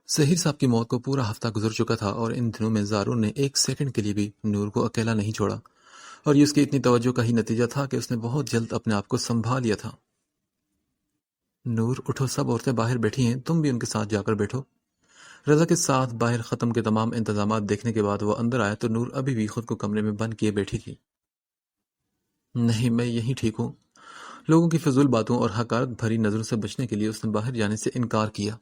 سہیر صاحب کی موت کو پورا ہفتہ گزر چکا تھا اور ان دنوں میں زارون نے ایک سیکنڈ کے لیے بھی نور کو اکیلا نہیں چھوڑا، اور یہ اس کی اتنی توجہ کا ہی نتیجہ تھا کہ اس نے بہت جلد اپنے آپ کو سنبھال لیا تھا۔ نور اٹھو، سب عورتیں باہر بیٹھی ہیں، تم بھی ان کے ساتھ جا کر بیٹھو۔ رضا کے ساتھ باہر ختم کے تمام انتظامات دیکھنے کے بعد وہ اندر آیا تو نور ابھی بھی خود کو کمرے میں بند کیے بیٹھی تھی۔ نہیں، میں یہیں ٹھیک ہوں۔ لوگوں کی فضول باتوں اور حقارت بھری نظروں سے بچنے کے لیے اس نے باہر جانے سے انکار کیا۔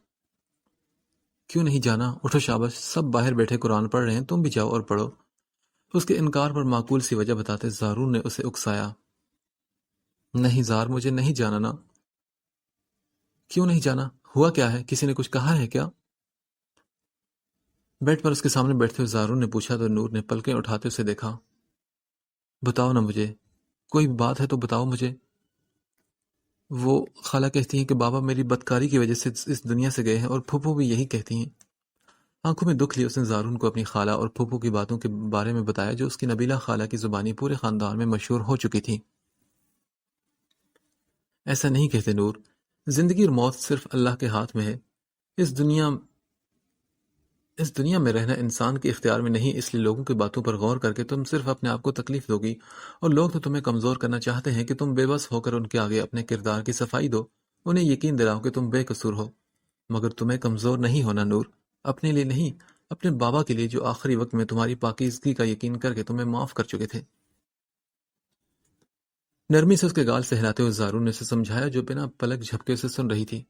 کیوں نہیں جانا؟ اٹھو، شاباش، سب باہر بیٹھے قرآن پڑھ رہے ہیں، تم بھی جاؤ اور پڑھو۔ اس کے انکار پر معقول سی وجہ بتاتے زارون نے اسے اکسایا۔ نہیں زار، مجھے نہیں جانا نا۔ کیوں نہیں جانا؟ ہوا کیا ہے؟ کسی نے کچھ کہا ہے کیا؟ بیڈ پر اس کے سامنے بیٹھتے ہوئے زارون نے پوچھا تو نور نے پلکیں اٹھاتے اسے دیکھا۔ بتاؤ نا مجھے، کوئی بات ہے تو بتاؤ مجھے۔ وہ خالہ کہتی ہیں کہ بابا میری بدکاری کی وجہ سے اس دنیا سے گئے ہیں، اور پھوپھو بھی یہی کہتی ہیں۔ آنکھوں میں دکھ لیے اس نے زارون کو اپنی خالہ اور پھوپھو کی باتوں کے بارے میں بتایا جو اس کی نبیلہ خالہ کی زبانی پورے خاندان میں مشہور ہو چکی تھی۔ ایسا نہیں کہتے نور، زندگی اور موت صرف اللہ کے ہاتھ میں ہے۔ اس دنیا میں رہنا انسان کے اختیار میں نہیں، اس لیے لوگوں کی باتوں پر غور کر کے تم صرف اپنے آپ کو تکلیف دو گی، اور لوگ تو تمہیں کمزور کرنا چاہتے ہیں کہ تم بے بس ہو کر ان کے آگے اپنے کردار کی صفائی دو، انہیں یقین دلاؤ کہ تم بے قصور ہو۔ مگر تمہیں کمزور نہیں ہونا نور، اپنے لیے نہیں، اپنے بابا کے لیے جو آخری وقت میں تمہاری پاکیزگی کا یقین کر کے تمہیں معاف کر چکے تھے۔ نرمی سے اس کے گال سے ہلاتے ہوئے زارون نے اسے سمجھایا جو بنا پلک جھپکے اسے سن رہی تھی۔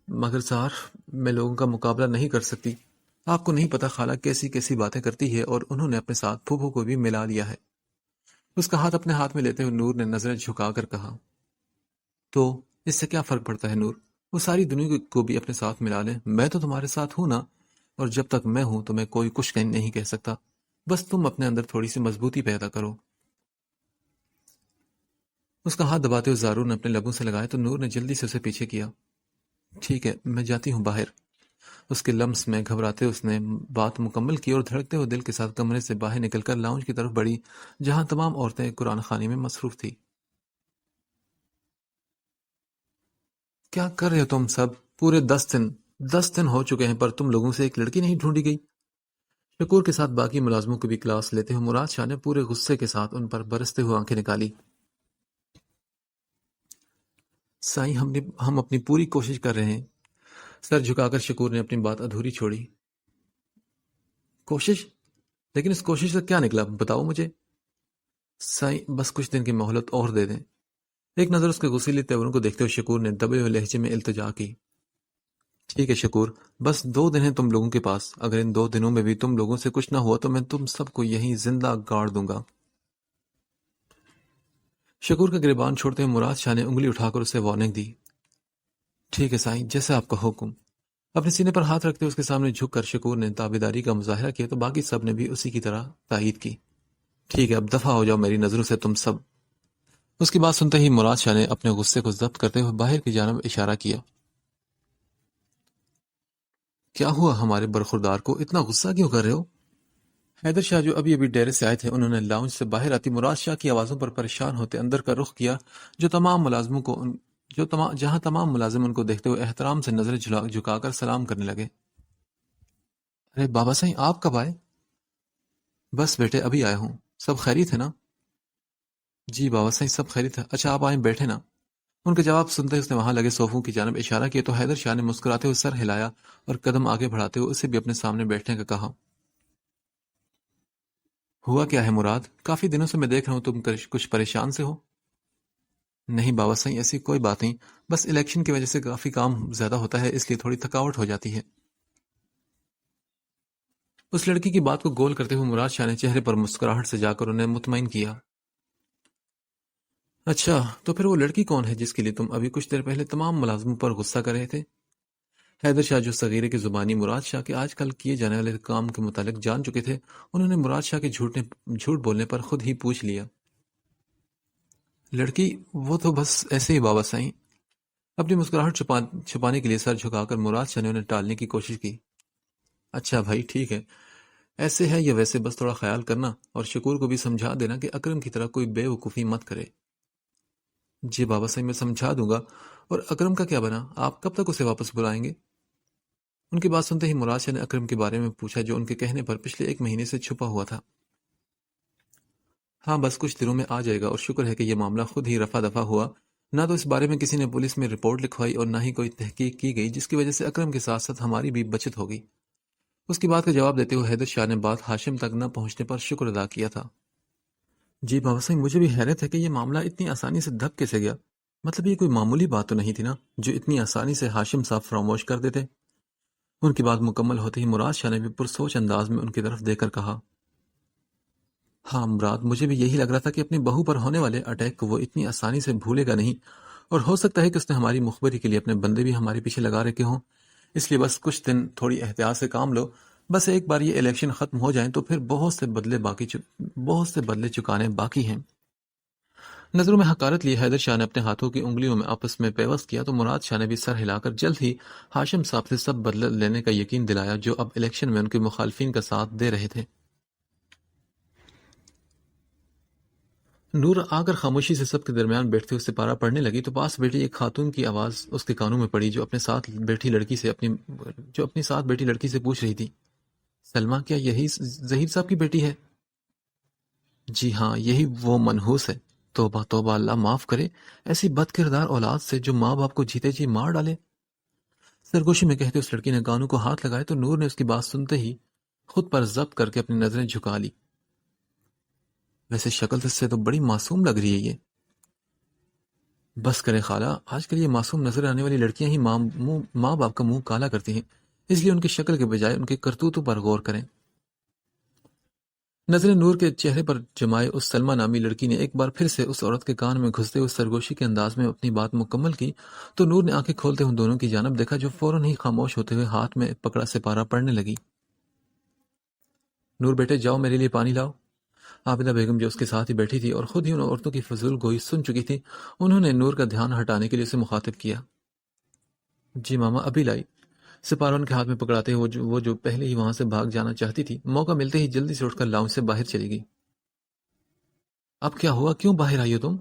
مگر سار، میں لوگوں کا مقابلہ نہیں کر سکتی۔ آپ کو نہیں پتا خالہ کیسی کیسی باتیں کرتی ہے، اور انہوں نے اپنے ساتھ پھوپھو کو بھی ملا لیا ہے۔ اس کا ہاتھ اپنے ہاتھ میں لیتے ہوئے نور نے نظریں جھکا کر کہا، تو اس سے کیا فرق پڑتا ہے نور؟ وہ ساری دنیا کو بھی اپنے ساتھ ملا لیں، میں تو تمہارے ساتھ ہوں نا، اور جب تک میں ہوں تمہیں کوئی کچھ نہیں کہہ سکتا۔ بس تم اپنے اندر تھوڑی سی مضبوطی پیدا کرو۔ اس کا ہاتھ دباتے ہوئے زارون نے اپنے لبوں سے لگایا تو نور نے جلدی سے اسے پیچھے کیا۔ ٹھیک ہے، میں جاتی ہوں باہر۔ اس کے لمس میں گھبراتے اس نے بات مکمل کی اور دھڑکتے ہوئے دل کے ساتھ کمرے سے باہر نکل کر لاؤنج کی طرف بڑھی، جہاں تمام عورتیں قرآن خوانی میں مصروف تھی۔ کیا کر رہے ہو تم سب؟ پورے 10 دن ہو چکے ہیں، پر تم لوگوں سے ایک لڑکی نہیں ڈھونڈی گئی؟ شکور کے ساتھ باقی ملازموں کو بھی کلاس لیتے ہوئے مراد شاہ نے پورے غصے کے ساتھ ان پر برستے ہوئے آنکھیں نکالی۔ سائیں، ہم اپنی پوری کوشش کر رہے ہیں۔ سر جھکا کر شکور نے اپنی بات ادھوری چھوڑی۔ کوشش؟ لیکن اس کوشش سے کیا نکلا، بتاؤ مجھے۔ سائیں، بس کچھ دن کی مہلت اور دے دیں۔ ایک نظر اس کے غصیلے تیوروں کو دیکھتے ہوئے شکور نے دبے ہوئے لہجے میں التجا کی۔ ٹھیک ہے شکور، بس 2 دن ہیں تم لوگوں کے پاس، اگر ان 2 دنوں میں بھی تم لوگوں سے کچھ نہ ہوا تو میں تم سب کو یہیں زندہ گاڑ دوں گا۔ شکور کا گریبان چھوڑتے ہوئے مراد شاہ نے انگلی اٹھا کر اسے وارننگ دی۔ ٹھیک ہے سائیں، جیسا آپ کا حکم۔ اپنے سینے پر ہاتھ رکھتے اس کے سامنے جھک کر شکور نے تابعداری کا مظاہرہ کیا تو باقی سب نے بھی اسی کی طرح تائید کی۔ ٹھیک ہے، اب دفع ہو جاؤ میری نظروں سے تم سب۔ اس کی بات سنتے ہی مراد شاہ نے اپنے غصے کو ضبط کرتے ہوئے باہر کی جانب اشارہ کیا۔ کیا ہوا ہمارے برخوردار کو؟ اتنا غصہ کیوں کر رہے ہو؟ حیدر شاہ جو ابھی ڈیرے سے آئے تھے، انہوں نے لاؤنج سے باہر آتی مراد شاہ کی آوازوں پر پریشان ہوتے اندر کا رخ کیا، جہاں تمام ملازم ان کو دیکھتے ہوئے احترام سے نظریں جھکا کر سلام کرنے لگے۔ ارے بابا سائیں، آپ کب آئے؟ بس بیٹے ابھی آیا ہوں۔ سب خیریت ہے نا؟ جی بابا سائیں، سب خیریت ہے۔ اچھا آپ آئیں، بیٹھے نا۔ ان کے جواب سنتے ہی اس نے وہاں لگے صوفوں کی جانب اشارہ کیا تو حیدر شاہ نے مسکراتے ہوئے سر ہلایا اور قدم آگے بڑھاتے ہوئے اسے بھی اپنے سامنے بیٹھنے کا کہا۔ ہوا کیا ہے مراد؟ کافی دنوں سے میں دیکھ رہا ہوں تم کچھ پریشان سے ہو۔ نہیں بابا سائیں، ایسی کوئی بات نہیں، بس الیکشن کی وجہ سے کافی کام زیادہ ہوتا ہے، اس لیے تھوڑی تھکاوٹ ہو جاتی ہے۔ اس لڑکی کی بات کو گول کرتے ہوئے مراد شاہ نے چہرے پر مسکراہٹ سے جا کر انہیں مطمئن کیا۔ اچھا، تو پھر وہ لڑکی کون ہے جس کے لیے تم ابھی کچھ دیر پہلے تمام ملازموں پر غصہ کر رہے تھے؟ حیدر شاہ جو صغیرے کی زبانی مراد شاہ کے آج کل کیے جانے والے کام کے متعلق جان چکے تھے، انہوں نے مراد شاہ کے جھوٹ بولنے پر خود ہی پوچھ لیا۔ لڑکی؟ وہ تو بس ایسے ہی بابا سائیں۔ اپنی مسکراہٹ چھپانے کے لیے سر جھکا کر مراد شاہ نے انہیں ٹالنے کی کوشش کی۔ اچھا بھائی ٹھیک ہے، ایسے ہے یا ویسے بس تھوڑا خیال کرنا، اور شکور کو بھی سمجھا دینا کہ اکرم کی طرح کوئی بے وقوفی مت کرے۔ جی بابا سائیں، میں سمجھا دوں گا۔ اور اکرم کا کیا بنا؟ آپ کب تک اسے واپس بلائیں گے؟ ان کی بات سنتے ہی مراد شاہ نے اکرم کے بارے میں پوچھا جو ان کے کہنے پر پچھلے 1 مہینے سے چھپا ہوا تھا۔ ہاں بس کچھ دنوں میں آ جائے گا، اور شکر ہے کہ یہ معاملہ خود ہی رفع دفع ہوا۔ نہ تو اس بارے میں کسی نے پولیس میں رپورٹ لکھوائی اور نہ ہی کوئی تحقیق کی گئی، جس کی وجہ سے اکرم کے ساتھ ساتھ ہماری بھی بچت ہو گئی۔ اس کی بات کا جواب دیتے ہوئے حیدر شاہ نے بات ہاشم تک نہ پہنچنے پر شکر ادا کیا تھا۔ جی بابا سنگھ، مجھے بھی حیرت ہے کہ یہ معاملہ اتنی آسانی سے دھک کیسے گیا۔ مطلب یہ کوئی معمولی بات تو نہیں تھی نا جو اتنی آسانی سے ہاشم صاحب فراموش کر دیتے۔ ان کی بات مکمل ہوتے ہی مراد شاہ نے بھی پرسوچ انداز میں ان کی طرف دیکھ کر کہا، ہاں مراد، مجھے بھی یہی لگ رہا تھا کہ اپنی بہو پر ہونے والے اٹیک کو وہ اتنی آسانی سے بھولے گا نہیں، اور ہو سکتا ہے کہ اس نے ہماری مخبری کے لیے اپنے بندے بھی ہمارے پیچھے لگا رکھے ہوں۔ اس لیے بس کچھ دن تھوڑی احتیاط سے کام لو۔ بس ایک بار یہ الیکشن ختم ہو جائیں تو پھر بہت سے بدلے چکانے باقی ہیں۔ نظروں میں حقارت لیے حیدر شاہ نے اپنے ہاتھوں کی انگلیوں میں آپس میں پیوست کیا تو مراد شاہ نے بھی سر ہلا کر جلد ہی ہاشم صاحب سے سب بدلہ لینے کا یقین دلایا جو اب الیکشن میں ان کے مخالفین کا ساتھ دے رہے تھے۔ نور آ کر خاموشی سے سب کے درمیان بیٹھتے ہوئے سپارہ پڑھنے لگی تو پاس بیٹھی ایک خاتون کی آواز اس کے کانوں میں پڑی جو اپنے ساتھ بیٹھی لڑکی سے پوچھ رہی تھی، سلمہ کیا یہی ظہیر صاحب کی بیٹی ہے؟ جی ہاں، یہی وہ منحوس ہے۔ توبہ توبہ، اللہ معاف کرے ایسی بد کردار اولاد سے جو ماں باپ کو جیتے جی مار ڈالے۔ سرگوشی میں کہتے اس لڑکی نے کانوں کو ہاتھ لگائے تو نور نے اس کی بات سنتے ہی خود پر ضبط کر کے اپنی نظریں جھکا لی۔ ویسے شکل سے تو بڑی معصوم لگ رہی ہے یہ۔ بس کریں خالہ، آج کل یہ معصوم نظر آنے والی لڑکیاں ہی ماں باپ کا منہ کالا کرتی ہیں، اس لیے ان کی شکل کے بجائے ان کے کرتوتوں پر غور کریں۔ نظریں نور کے چہرے پر جمائے اس سلمہ نامی لڑکی نے ایک بار پھر سے اس عورت کے کان میں گھستے ہوئے سرگوشی کے انداز میں اپنی بات مکمل کی تو نور نے آنکھیں کھولتے ہوئے دونوں کی جانب دیکھا جو فوراً ہی خاموش ہوتے ہوئے ہاتھ میں پکڑا سپارہ پڑھنے لگی۔ نور بیٹے جاؤ میرے لیے پانی لاؤ۔ عابدہ بیگم جو اس کے ساتھ ہی بیٹھی تھی اور خود ہی ان عورتوں کی فضول گوئی سن چکی تھی، انہوں نے نور کا دھیان ہٹانے کے لیے اسے مخاطب کیا۔ جی ماما ابھی لائی۔ سپارہ ان کے ہاتھ میں پکڑاتے ہوئے وہ جو پہلے ہی وہاں سے بھاگ جانا چاہتی تھی، موقع ملتے ہی جلدی سے اٹھ کر لاؤنج سے باہر چلی گئی۔ اب کیا ہوا، کیوں باہر آئی ہو تم؟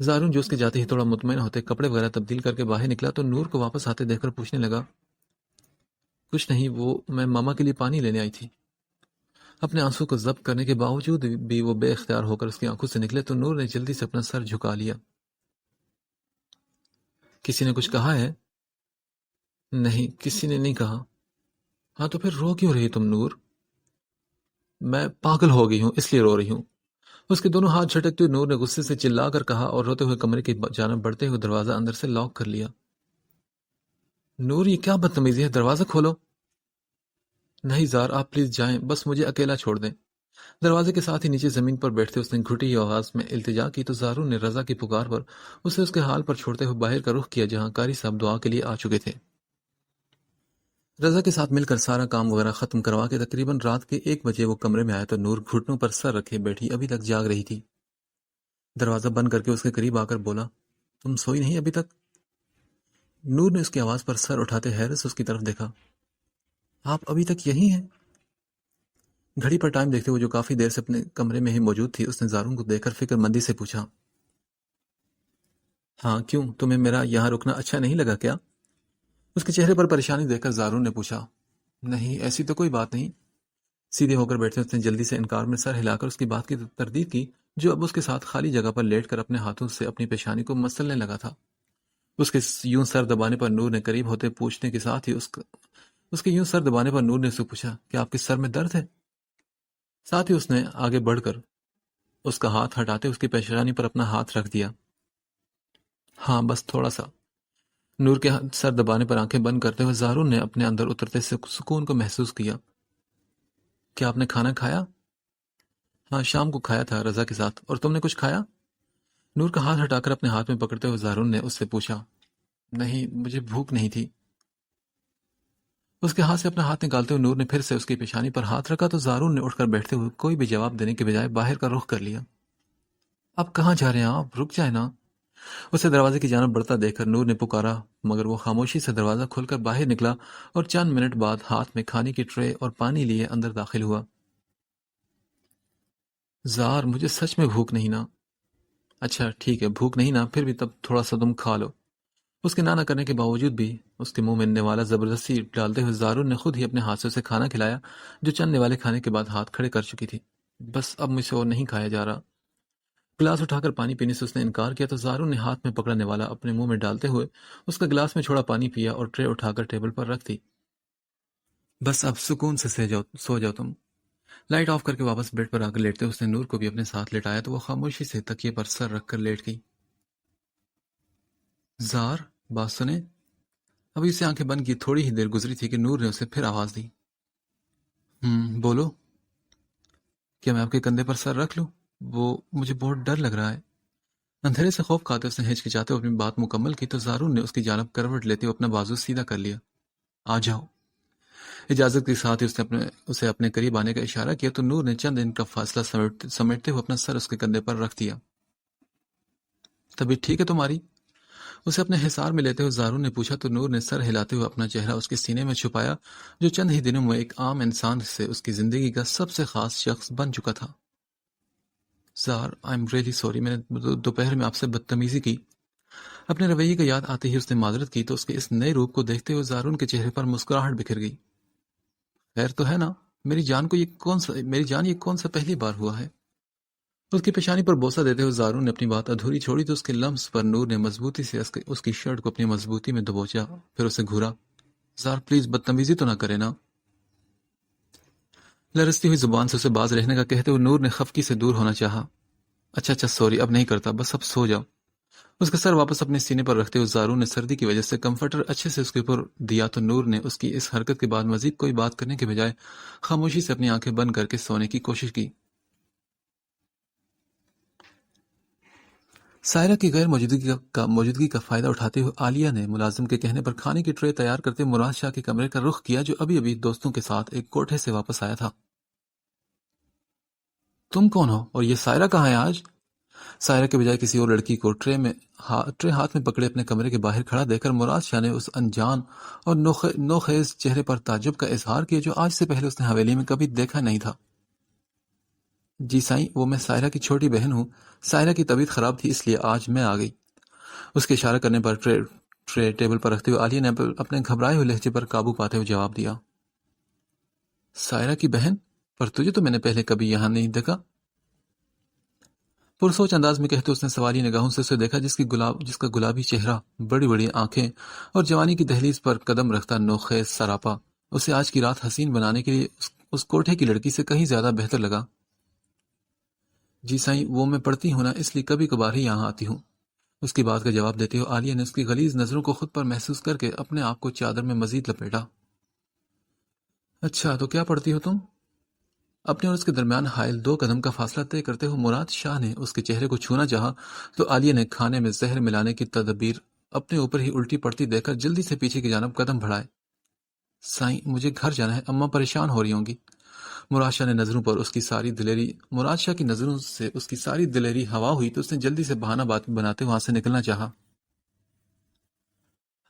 زارون جو اس کے جاتے ہی تھوڑا مطمئن ہوتے کپڑے وغیرہ تبدیل کر کے باہر نکلا تو نور کو واپس آتے دیکھ کر پوچھنے لگا، کچھ نہیں، وہ میں ماما کے لیے پانی لینے آئی تھی۔ اپنے آنسو کو ضبط کرنے کے باوجود بھی وہ بے اختیار ہو کر اس کی آنکھوں سے نکلے تو نور نے جلدی سے اپنا سر جھکا لیا۔ کسی نے کچھ کہا ہے؟ نہیں، کسی نے نہیں کہا۔ ہاں تو پھر رو کیوں رہی تم نور؟ میں پاگل ہو گئی ہوں اس لیے رو رہی ہوں۔ اس کے دونوں ہاتھ جھٹکتے ہوئے نور نے غصے سے چلا کر کہا اور روتے ہوئے کمرے کی جانب بڑھتے ہوئے دروازہ اندر سے لاک کر لیا۔ نور یہ کیا بدتمیزی ہے، دروازہ کھولو۔ نہیں زار، آپ پلیز جائیں، بس مجھے اکیلا چھوڑ دیں۔ دروازے کے ساتھ ہی نیچے زمین پر بیٹھتے اس نے گھٹی آواز میں التجا کی تو زارون نے رضا کی پکار پر اسے اس کے حال پر چھوڑتے ہوئے باہر کا رخ کیا جہاں قاری صاحب دعا کے لیے آ چکے تھے۔ رضا کے ساتھ مل کر سارا کام وغیرہ ختم کروا کے تقریباً رات کے 1 بجے وہ کمرے میں آیا تو نور گھٹنوں پر سر رکھے بیٹھی ابھی تک جاگ رہی تھی۔ دروازہ بند کر کے اس کے قریب آ کر بولا، تم سوئی نہیں ابھی تک؟ نور نے اس کی آواز پر سر اٹھاتے حیرت سے اس کی طرف دیکھا۔ آپ ابھی تک یہی ہیں؟ گھڑی پر ٹائم دیکھتے ہوئے جو کافی دیر سے اپنے کمرے میں ہی موجود تھی اس نے زارون کو دیکھ کر فکر مندی سے پوچھا، ہاں کیوں، تمہیں میرا یہاں رکنا اچھا نہیں لگا کیا؟ اس کے چہرے پر پریشانی دیکھ کر زارون نے پوچھا، نہیں ایسی تو کوئی بات نہیں۔ سیدھے ہو کر بیٹھتے اس نے جلدی سے انکار میں سر ہلا کر اس کی بات کی تردید کی جو اب اس کے ساتھ خالی جگہ پر لیٹ کر اپنے ہاتھوں سے اپنی پیشانی کو مسلنے لگا تھا۔ اس کے یوں سر دبانے پر نور نے قریب ہوتے پوچھنے کے ساتھ ہی اس کے یوں سر دبانے پر نور نے اس سے پوچھا کہ آپ کے سر میں درد ہے؟ ساتھ ہی اس نے آگے بڑھ کر اس کا ہاتھ ہٹاتے اس کی پیشانی پر اپنا ہاتھ رکھ دیا۔ ہاں بس تھوڑا سا۔ نور کے سر دبانے پر آنکھیں بند کرتے ہوئے زارون نے اپنے اندر اترتے سے سکون کو محسوس کیا۔ کیا آپ نے کھانا کھایا؟ ہاں شام کو کھایا تھا رضا کے ساتھ، اور تم نے کچھ کھایا؟ نور کا ہاتھ ہٹا کر اپنے ہاتھ میں پکڑتے ہوئے زارون نے اس سے پوچھا، نہیں مجھے بھوک نہیں تھی۔ اس کے ہاتھ سے اپنا ہاتھ نکالتے ہوئے نور نے پھر سے اس کی پیشانی پر ہاتھ رکھا تو زارون نے اٹھ کر بیٹھتے ہوئے کوئی بھی جواب دینے کے بجائے باہر کا رخ کر لیا۔ اب کہاں جا رہے ہیں آپ، رک جائے نا۔ اسے دروازے کی جانب بڑھتا دیکھ کر نور نے پکارا مگر وہ خاموشی سے دروازہ کھول کر باہر نکلا اور چند منٹ بعد ہاتھ میں کھانے کی ٹرے اور پانی لیے اندر داخل ہوا۔ زار مجھے سچ میں بھوک نہیں نا۔ اچھا ٹھیک ہے، بھوک نہیں نا، پھر بھی تب تھوڑا سا تم کھا لو۔ اس کے نہ کرنے کے باوجود بھی اس کے منہ میں نوالا زبردستی ڈالتے ہوئے زارون نے خود ہی اپنے ہاتھ سے اسے کھانا کھلایا، جو چند نوالے کھانے کے بعد ہاتھ کھڑے کر چکی تھی۔ بس اب مجھ سے اور نہیں کھایا جا رہا۔ گلاس اٹھا کر پانی پینے سے اس نے انکار کیا تو زارون نے ہاتھ میں پکڑا نوالا اپنے منہ میں ڈالتے ہوئے اس کا گلاس میں چھوڑا پانی پیا اور ٹرے اٹھا کر ٹیبل پر رکھ دی۔ بس اب سکون سے سو جاؤ تم۔ لائٹ آف کر کے واپس بیڈ پر آ کر لیٹتے اس نے نور کو بھی اپنے ساتھ لٹایا تو وہ خاموشی سے تکیے پر سر رکھ کر لیٹ گئی۔ زار، بات سنیں۔ ابھی اسے آنکھیں بند کی تھوڑی ہی دیر گزری تھی کہ نور نے اسے پھر آواز دی۔ بولو۔ کیا میں آپ کے کندھے پر سر رکھ لوں؟ وہ مجھے بہت ڈر لگ رہا ہے۔ اندھیرے سے خوف کھاتے اس نے ہچکچاتے ہوئے اپنی بات مکمل کی تو زارون نے اس کی جانب کروٹ لیتے ہوئے اپنا بازو سیدھا کر لیا۔ آ جاؤ۔ اجازت کے ساتھ ہی اس نے اسے اپنے قریب آنے کا اشارہ کیا تو نور نے چند ان کا فاصلہ سمیٹتے ہوئے اپنا سر اس کے کندھے پر رکھ دیا۔ طبیعت ٹھیک ہے تمہاری؟ اسے اپنے حصار میں لیتے ہوئے زارون نے پوچھا تو نور نے سر ہلاتے ہوئے اپنا چہرہ اس کے سینے میں چھپایا، جو چند ہی دنوں میں ایک عام انسان سے اس کی زندگی کا سب سے خاص شخص بن چکا تھا۔ زار، آئی ایم ریئلی سوری، میں نے دوپہر میں آپ سے بدتمیزی کی۔ اپنے رویے کا یاد آتے ہی اس نے معذرت کی تو اس کے اس نئے روپ کو دیکھتے ہوئے زارون کے چہرے پر مسکراہٹ بکھر گئی۔ خیر تو ہے نا؟ میری جان یہ کون سا پہلی بار ہوا ہے؟ اس کی پیشانی پر بوسہ دیتے ہوئے زارون نے اپنی بات ادھوری چھوڑی تو اس کے لمس پر نور نے مضبوطی سے اس کی شرٹ کو اپنی مضبوطی میں دبوچا، پھر اسے گھورا۔ زار پلیز بدتمیزی تو نہ کرے نا۔ لرزتی ہوئی زبان سے اسے باز رہنے کا کہتے ہوئے نور نے خفگی سے دور ہونا چاہا۔ اچھا سوری، اب نہیں کرتا، بس اب سو جاؤ۔ اس کا سر واپس اپنے سینے پر رکھتے ہوئے زارون نے سردی کی وجہ سے کمفرٹر اچھے سے اس کے اوپر دیا تو نور نے اس کی اس حرکت کے بعد مزید کوئی بات کرنے کے بجائے خاموشی سے اپنی آنکھیں بند کر کے سونے کی کوشش کی۔ سائرہ کی غیر موجودگی کا فائدہ اٹھاتے ہوئے عالیہ نے ملازم کے کہنے پر کھانے کی ٹرے تیار کرتے مراد شاہ کے کمرے کا رخ کیا، جو ابھی دوستوں کے ساتھ ایک کوٹھے سے واپس آیا تھا۔ تم کون ہو اور یہ سائرہ کہاں ہے آج؟ سائرہ کے بجائے کسی اور لڑکی کو ٹرے ہاتھ میں پکڑے اپنے کمرے کے باہر کھڑا دیکھ کر مراد شاہ نے اس انجان اور نوخیز چہرے پر تعجب کا اظہار کیا، جو آج سے پہلے اس نے حویلی میں کبھی دیکھا نہیں تھا۔ جی سائیں، وہ میں سائرہ کی چھوٹی بہن ہوں۔ سائرہ کی طبیعت خراب تھی اس لیے آج میں آ گئی۔ اس کے اشارہ کرنے پر ٹرے ٹیبل پر رکھتے ہوئے عالیہ نے اپنے گھبرائے ہوئے لہجے پر قابو پاتے ہوئے جواب دیا۔ سائرہ کی بہن؟ پر تجھے تو میں نے پہلے کبھی یہاں نہیں دیکھا۔ پرسوچ انداز میں کہتے اس نے سوالی نگاہوں سے اسے دیکھا، جس کا گلابی چہرہ، بڑی بڑی آنکھیں اور جوانی کی دہلیز پر قدم رکھتا نوخیز سراپا اسے آج کی رات حسین بنانے کے لیے اس کوٹھے کی لڑکی سے کہیں زیادہ بہتر لگا۔ جی سائیں، وہ میں پڑھتی ہوں نا، اس لیے کبھی کبھار ہی یہاں آتی ہوں۔ اس کی بات کا جواب دیتے ہوئے عالیہ نے اس کی غلیظ نظروں کو خود پر محسوس کر کے اپنے آپ کو چادر میں مزید لپیٹا۔ اچھا تو کیا پڑھتی ہو تم؟ اپنے اور اس کے درمیان حائل 2 قدم کا فاصلہ طے کرتے ہوئے مراد شاہ نے اس کے چہرے کو چھونا چاہا تو عالیہ نے کھانے میں زہر ملانے کی تدبیر اپنے اوپر ہی الٹی پڑتی دیکھ کر جلدی سے پیچھے کی جانب قدم بڑھائے۔ سائیں، مجھے گھر جانا ہے، اماں پریشان ہو رہی ہوں گی۔ مراد شاہ کی نظروں سے اس کی ساری دلیری ہوا ہوئی تو اس نے جلدی سے بہانہ بناتے وہاں سے نکلنا چاہا۔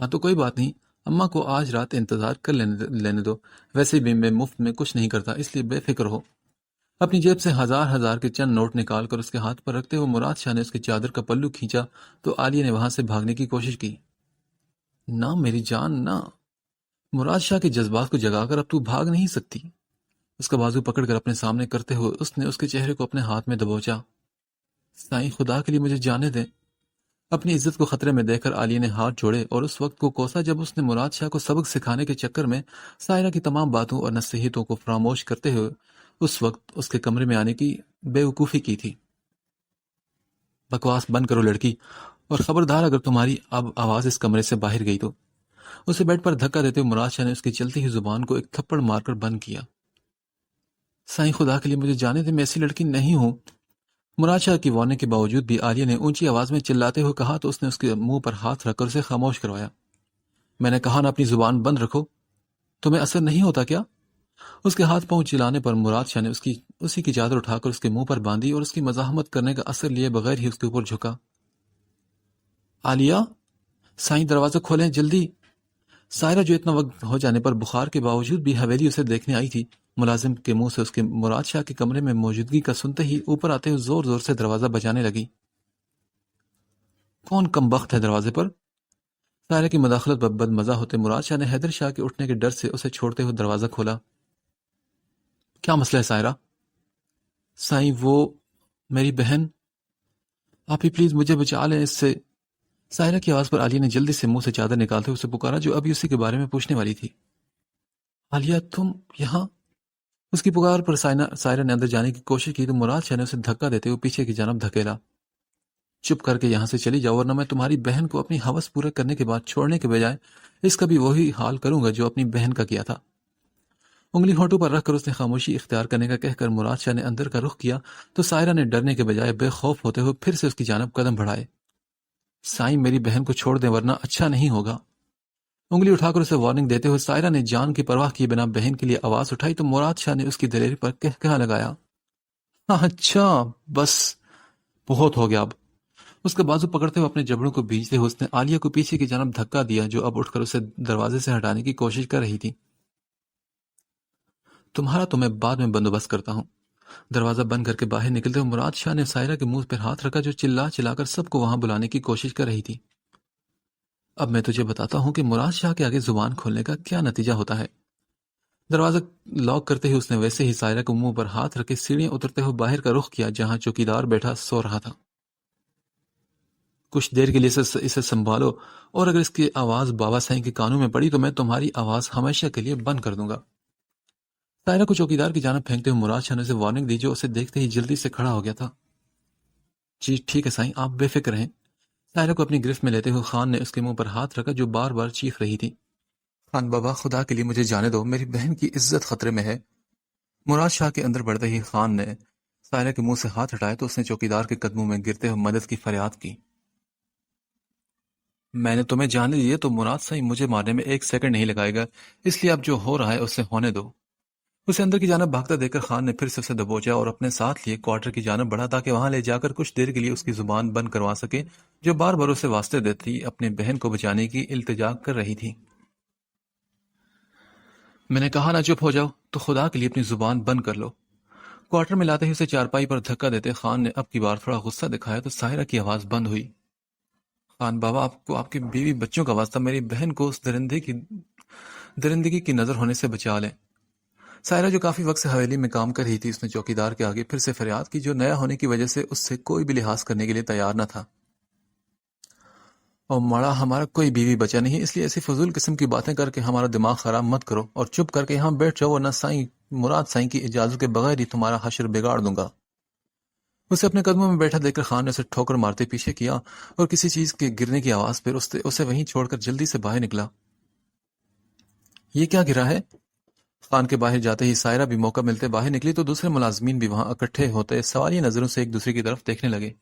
ہاں تو کوئی بات نہیں، اماں کو آج رات انتظار کر لینے دو، ویسے بھی میں مفت میں کچھ نہیں کرتا، اس لیے بے فکر ہو۔ اپنی جیب سے ہزار کے چند نوٹ نکال کر اس کے ہاتھ پر رکھتے ہوئے مراد شاہ نے اس کی چادر کا پلو کھینچا تو عالیہ نے وہاں سے بھاگنے کی کوشش کی۔ نہ میری جان نہ، مراد شاہ کے جذبات کو جگا کر اب تو بھاگ نہیں سکتی۔ اس کا بازو پکڑ کر اپنے سامنے کرتے ہوئے اس نے اس کے چہرے کو اپنے ہاتھ میں دبوچا۔ سائیں، خدا کے لیے مجھے جانے دیں۔ اپنی عزت کو خطرے میں دیکھ کر عالیہ نے ہاتھ جوڑے اور اس وقت کو کوسا جب اس نے مراد شاہ کو سبق سکھانے کے چکر میں سائرہ کی تمام باتوں اور نصیحتوں کو فراموش کرتے ہوئے اس وقت اس کے کمرے میں آنے کی بے وقوفی کی تھی۔ بکواس بند کرو لڑکی، اور خبردار اگر تمہاری اب آواز اس کمرے سے باہر گئی تو۔ اسے بیڈ پر دھکا دیتے ہوئے مراد شاہ نے اس کی چلتی ہوئی زبان کو ایک تھپڑ مار کر بند کیا۔ سائیں، خدا کے لیے مجھے جانے دے، میں ایسی لڑکی نہیں ہوں۔ مراد شاہ کی وارننگ کے باوجود بھی عالیہ نے اونچی آواز میں چلاتے ہوئے کہا تو اس نے اس کے منہ پر ہاتھ رکھ کر اسے خاموش کروایا۔ میں نے کہا نا اپنی زبان بند رکھو، تمہیں اثر نہیں ہوتا کیا؟ اس کے ہاتھ پاؤں چلانے پر مراد شاہ نے اسی کی چادر اٹھا کر اس کے منہ پر باندھی اور اس کی مزاحمت کرنے کا اثر لیے بغیر ہی اس کے اوپر جھکا۔ عالیہ، سائیں دروازہ کھولیں جلدی۔ سائرہ جو اتنا وقت ہو جانے پر بخار کے باوجود بھی حویلی اسے دیکھنے آئی تھی، ملازم کے منہ سے اس کے مراد شاہ کے کمرے میں موجودگی کا سنتے ہی اوپر آتے ہوئے زور زور سے دروازہ بجانے لگی۔ کون کم بخت ہے دروازے پر؟ سائرہ کی مداخلت پر بد مزہ ہوتے مراد شاہ نے حیدر شاہ کے اٹھنے کے ڈر سے اسے چھوڑتے ہوئے دروازہ کھولا۔ کیا مسئلہ ہے سائرہ؟ سائیں وہ میری بہن، آپ ہی پلیز مجھے بچا لیں اس سے۔ سائرہ کی آواز پر عالیہ نے جلدی سے منہ سے چادر نکالتے اسے پکارا جو ابھی اسی کے بارے میں پوچھنے والی تھی۔ عالیہ تم یہاں؟ اس کی پکار پر سائرہ نے اندر جانے کی کوشش کی تو مراد شاہ نے اسے دھکا دیتے ہوئے پیچھے کی جانب دھکیلا۔ چپ کر کے یہاں سے چلی جاؤ ورنہ میں تمہاری بہن کو اپنی ہوس پورا کرنے کے بعد چھوڑنے کے بجائے اس کا بھی وہی حال کروں گا جو اپنی بہن کا کیا تھا۔ انگلی ہونٹوں پر رکھ کر اس نے خاموشی اختیار کرنے کا کہہ کر مراد شاہ نے اندر کا رخ کیا تو سائرہ نے ڈرنے کے بجائے بے خوف ہوتے ہوئے پھر سے اس کی جانب قدم بڑھائے۔ سائیں میری بہن کو چھوڑ دیں ورنہ اچھا نہیں ہوگا۔ انگلی اٹھا کر اسے وارننگ دیتے ہوئے سائرہ نے جان کی پرواہ کیے بنا بہن کے لیے آواز اٹھائی تو مراد شاہ نے اس کی دلیری پر کہا لگایا، اچھا بس بہت ہو گیا اب۔ اس کا بازو پکڑتے ہوئے اپنے جبڑوں کو بھیجتے ہوئے اس نے عالیہ کو پیچھے کی جانب دھکا دیا جو اب اٹھ کر اسے دروازے سے ہٹانے کی کوشش کر رہی تھی۔ تمہارا تو میں بعد میں بندوبست کرتا ہوں۔ دروازہ بند کر کے باہر نکلتے ہوئے مراد شاہ نے سائرہ کے منہ پر ہاتھ رکھا جو چلا چلا کر سب کو وہاں بلانے کی کوشش کر رہی تھی۔ اب میں تجھے بتاتا ہوں کہ مراد شاہ کے آگے زبان کھولنے کا کیا نتیجہ ہوتا ہے۔ دروازہ لاک کرتے ہی اس نے ویسے ہی سائرہ کو منہ پر ہاتھ رکھے سیڑھیاں اترتے ہوئے باہر کا رخ کیا جہاں چوکیدار بیٹھا سو رہا تھا۔ کچھ دیر کے لیے اسے سنبھالو اور اگر اس کی آواز بابا سائیں کے کانوں میں پڑی تو میں تمہاری آواز ہمیشہ کے لیے بند کر دوں گا۔ سائرہ کو چوکیدار کی جانب پھینکتے ہوئے مراد شاہ نے اسے وارننگ دی جو اسے دیکھتے ہی جلدی سے کھڑا ہو گیا تھا۔ جی ٹھیک ہے سائیں، آپ بے فکر رہیں۔ سائرہ کو اپنی گرفت میں لیتے ہوئے خان نے اس کے منہ پر ہاتھ رکھا جو بار بار چیخ رہی تھی۔ خان بابا خدا کے لیے مجھے جانے دو، میری بہن کی عزت خطرے میں ہے۔ مراد شاہ کے اندر بڑھتے ہی خان نے سائرہ کے منہ سے ہاتھ ہٹایا تو اس نے چوکیدار کے قدموں میں گرتے ہوئے مدد کی فریاد کی۔ میں نے تمہیں جانے دیے تو مراد سائیں مجھے مارنے میں ایک سیکنڈ نہیں لگائے گا، اس لیے اب جو ہو رہا ہے اسے ہونے دو۔ اسے اندر کی جانب بھاگتا دیکھ کر خان نے پھر سے اسے دبوچا اور اپنے ساتھ لیے کوارٹر کی جانب بڑھا تاکہ وہاں لے جا کر کچھ دیر کے لیے اس کی زبان بند کروا سکے جو بار بار اسے واسطے دیتی اپنے بہن کو بچانے کی التجا کر رہی تھی۔ میں نے کہا نہ چپ ہو جاؤ تو خدا کے لیے اپنی زبان بند کر لو۔ کوارٹر میں لاتے ہی اسے چارپائی پر دھکا دیتے خان نے اب کی بار تھوڑا غصہ دکھایا تو سائرہ کی آواز بند ہوئی۔ خان بابا آپ کو آپ کی بیوی بچوں کا واسطہ میری بہن کو اس درندگی کی نظر ہونے سے بچا لیں۔ سائرہ جو کافی وقت سے حویلی میں کام کر رہی تھی اس نے چوکیدار کے آگے پھر سے فریاد کی جو نیا ہونے کی وجہ سے اس سے کوئی بھی لحاظ کرنے کے لیے تیار نہ تھا۔ اور ماڑا ہمارا کوئی بیوی بچا نہیں، اس لیے ایسی فضول قسم کی باتیں کر کے ہمارا دماغ خراب مت کرو اور چپ کر کے یہاں بیٹھ جاؤ ورنہ سائیں مراد سائیں کی اجازت کے بغیر ہی تمہارا حشر بگاڑ دوں گا۔ اسے اپنے قدموں میں بیٹھا دیکھ کر خان نے اسے ٹھوکر مارتے پیچھے کیا اور کسی چیز کے گرنے کی آواز پر اسے وہیں چھوڑ کر جلدی سے باہر نکلا۔ یہ کیا گرا ہے؟ خان کے باہر جاتے ہی سائرہ بھی موقع ملتے باہر نکلی تو دوسرے ملازمین بھی وہاں اکٹھے ہوتے سوالیہ نظروں سے ایک دوسرے کی طرف دیکھنے لگے۔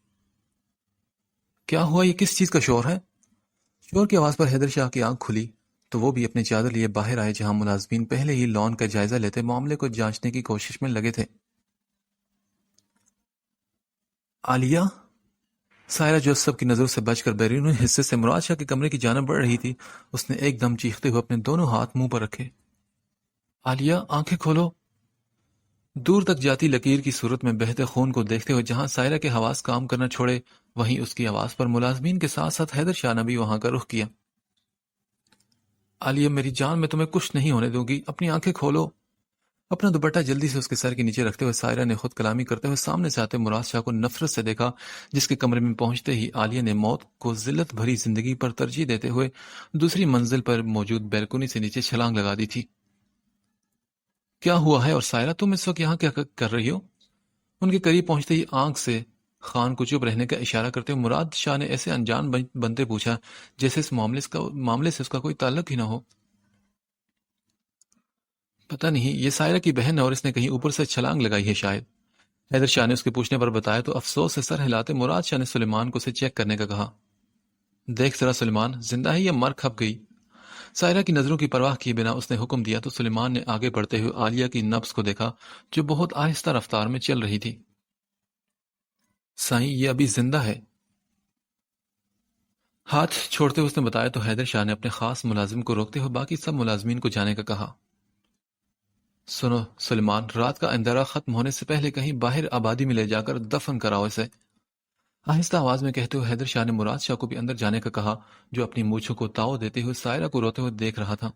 کیا ہوا، یہ کس چیز کا شور ہے؟ شور کی آواز پر حیدر شاہ کی آنکھ کھلی تو وہ بھی اپنے چادر لیے باہر آئے جہاں ملازمین پہلے ہی لون کا جائزہ لیتے معاملے کو جانچنے کی کوشش میں لگے تھے۔ عالیہ؟ سائرہ جو سب کی نظروں سے بچ کر بیرونی حصے سے مراد شاہ کے کمرے کی جانب بڑھ رہی تھی اس نے ایک دم چیختے ہوئے اپنے دونوں ہاتھ منہ پر رکھے۔ عالیہ آنکھیں کھولو۔ دور تک جاتی لکیر کی صورت میں بہتے خون کو دیکھتے ہوئے جہاں سائرہ کے حواس کام کرنا چھوڑے وہیں اس کی آواز پر ملازمین کے ساتھ ساتھ حیدر شاہ نے بھی وہاں کا رخ کیا۔ عالیہ میری جان میں تمہیں کچھ نہیں ہونے دوں گی، اپنی آنکھیں کھولو۔ اپنا دوپٹہ جلدی سے اس کے سر کے نیچے رکھتے ہوئے سائرہ نے خود کلامی کرتے ہوئے سامنے سے آتے مراد شاہ کو نفرت سے دیکھا جس کے کمرے میں پہنچتے ہی عالیہ نے موت کو ذلت بھری زندگی پر ترجیح دیتے ہوئے دوسری منزل پر موجود بیلکونی سے نیچے چھلانگ لگا دی تھی۔ کیا ہوا ہے اور سائرہ تم اس وقت یہاں کیا کر رہی ہو؟ ان کے قریب پہنچتے ہی آنکھ سے خان کو چپ رہنے کا اشارہ کرتے ہوئے مراد شاہ نے ایسے انجان بنتے پوچھا جیسے اس معاملے سے اس کا کوئی تعلق ہی نہ ہو۔ پتہ نہیں، یہ سائرہ کی بہن ہے اور اس نے کہیں اوپر سے چھلانگ لگائی ہے شاید۔ حیدر شاہ نے اس کے پوچھنے پر بتایا تو افسوس سے سر ہلاتے مراد شاہ نے سلیمان کو اسے چیک کرنے کا کہا۔ دیکھ ذرا سلیمان زندہ ہے یا مر کھپ گئی؟ سائرہ کی نظروں کی پرواہ کیے بنا اس نے حکم دیا تو سلیمان نے آگے بڑھتے ہوئے عالیہ کی نبض کو دیکھا جو بہت آہستہ رفتار میں چل رہی تھی۔ سائیں یہ ابھی زندہ ہے۔ ہاتھ چھوڑتے ہوئے اس نے بتایا تو حیدر شاہ نے اپنے خاص ملازم کو روکتے ہوئے باقی سب ملازمین کو جانے کا کہا۔ سنو سلیمان، رات کا اندھیرا ختم ہونے سے پہلے کہیں باہر آبادی میں لے جا کر دفن کراؤ اسے۔ آہستہ آواز میں کہتے ہوئے حیدر شاہ نے مراد شاہ کو بھی اندر جانے کا کہا، جو اپنی مونچھوں کو تاؤ دیتے ہوئے سائرہ کو روتے ہوئے دیکھ رہا تھا۔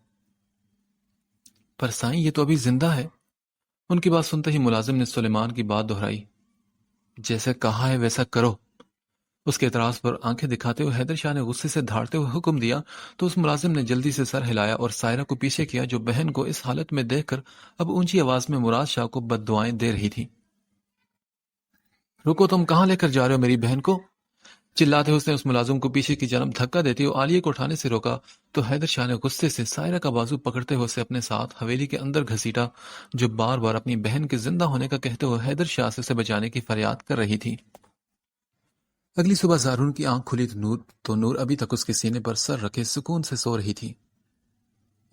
پر سائیں، یہ تو ابھی زندہ ہے۔ ان کی بات سنتے ہی ملازم نے سلیمان کی بات دہرائی، جیسے کہا ہے ویسا کرو۔ اس کے اعتراض پر آنکھیں دکھاتے ہوئے حیدر شاہ نے غصے سے دھاڑتے ہوئے حکم دیا تو اس ملازم نے جلدی سے سر ہلایا اور سائرہ کو پیچھے کیا، جو بہن کو اس حالت میں دیکھ کر اب اونچی آواز میں مراد شاہ کو بد دعائیں دے رہی تھی۔ رکو، تم کہاں لے کر جا رہے ہو میری بہن کو؟ چلاتے ہوئے اس نے اس ملازم کو پیچھے کی جانب دھکا دیتے ہوئے عالیہ کو اٹھانے سے روکا تو حیدر شاہ نے غصے سے سائرہ کا بازو پکڑتے ہوئے اسے اپنے ساتھ حویلی کے اندر گھسیٹا، جو بار بار اپنی بہن کے زندہ ہونے کا کہتے ہوئے حیدر شاہ سے اسے بچانے کی فریاد کر رہی تھی۔ اگلی صبح زارون کی آنکھ کھلی تو نور ابھی تک اس کے سینے پر سر رکھے سکون سے سو رہی تھی۔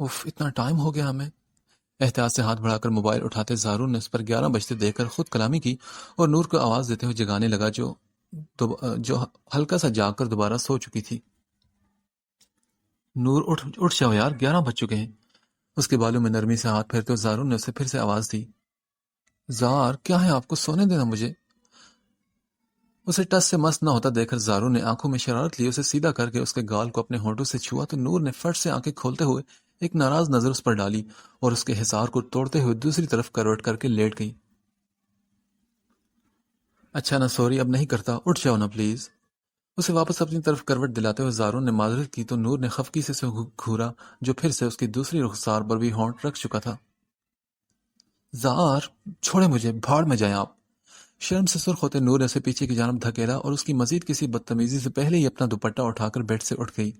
اف، اتنا ٹائم ہو گیا ہمیں۔ احتیاط سے ہاتھ بڑھا کر موبائل اٹھاتے زارون نے اس پر 11 بجتے دیکھ کر خود کلامی کی اور نور کو آواز دیتے ہوئے جگانے لگا، جو ہلکا سا جاگ کر دوبارہ سو چکی تھی۔ نور، اٹھ جاؤ یار، 11 بج چکے ہیں۔ اس کے بالوں میں نرمی سے ہاتھ پھیرتے ہوئے زارون نے اسے پھر سے آواز دی۔ زار، کیا ہے آپ کو؟ سونے دینا مجھے۔ اسے ٹس سے مست نہ ہوتا دیکھ کر زارون نے آنکھوں میں شرارت لی اسے سیدھا کر کے اس کے گال کو اپنے ہونٹوں سے چھوا تو نور نے فٹ سے آنکھیں کھولتے ہوئے ایک ناراض نظر اس پر ڈالی اور اس کے حصار کو توڑتے ہوئے دوسری طرف کروٹ کر کے لیٹ گئی۔ اچھا نا، سوری اب نہیں کرتا، اٹھ جاؤ نا پلیز۔ اسے واپس اپنی طرف کروٹ دلاتے ہوئے زارون نے معذرت کی تو نور نے خفگی سے اسے گھورا، جو پھر سے اس کی دوسری رخسار پر بھی ہونٹ رکھ چکا تھا۔ زار، چھوڑے مجھے، بھاڑ میں جائیں آپ۔ شرم سے سرخ ہوتے نور نے اسے پیچھے کی جانب دھکیلا اور اس کی مزید کسی بدتمیزی سے پہلے ہی اپنا دوپٹہ اٹھا کر بیڈ سے اٹھ گئی۔